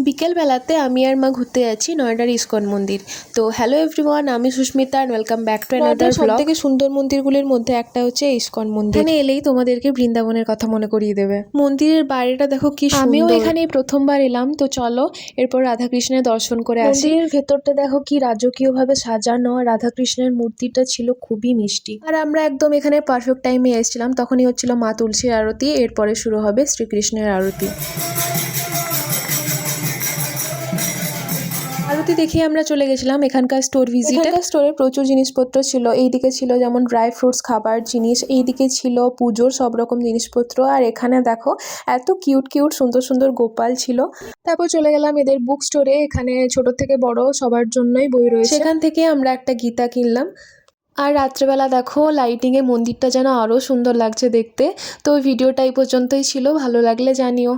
বিকেলবেলাতে আমি আর মা ঘুরতে যাচ্ছি নয়ডার ইসকন মন্দির। তো হ্যালো এভরিওয়ান, আমি Sushmita and welcome back to another blog. সবথেকে সুন্দর মন্দিরগুলির মধ্যে একটা হচ্ছে ইসকন মন্দির। এখানে এলেই তোমাদেরকে বৃন্দাবনের কথা মনে করিয়ে দেবে। মন্দিরের বাইরেটা দেখো কি সুন্দর। আমিও এখানে প্রথমবার এলাম, তো চলো এরপর রাধাকৃষ্ণের দর্শন করে আসি। মন্দিরের ভেতরটা দেখো কি রাজকীয়ভাবে সাজানো, রাধাকৃষ্ণের মূর্তিটা ছিল খুবই মিষ্টি। আর আমরা একদম এখানে পারফেক্ট টাইমে এসেছিলাম, তখনই হচ্ছিল মা তুলসীর আরতি, এরপরে শুরু হবে শ্রীকৃষ্ণের আরতি। আরতি দেখে আমরা চলে গেছিলাম এখানকার স্টোর ভিজিটে। এখানকার স্টোরে প্রচুর জিনিসপত্র ছিল। এইদিকে ছিল যেমন ড্রাই ফ্রুটস, খাবার জিনিস, এইদিকে ছিল পুজোর সব রকম জিনিসপত্র, আর এখানে দেখো এত কিউট কিউট সুন্দর সুন্দর গোপাল ছিল। তারপর চলে গেলাম এদের বুক স্টোরে। এখানে ছোট থেকে বড় সবার জন্যই বই রয়েছে। সেখান থেকে আমরা একটা গীতা কিনলাম। আর রাত্রেবেলা দেখো লাইটিংয়ে মন্দিরটা যেন আরও সুন্দর লাগছে দেখতে। তো ভিডিওটা এই পর্যন্তই ছিল, ভালো লাগলে জানিও।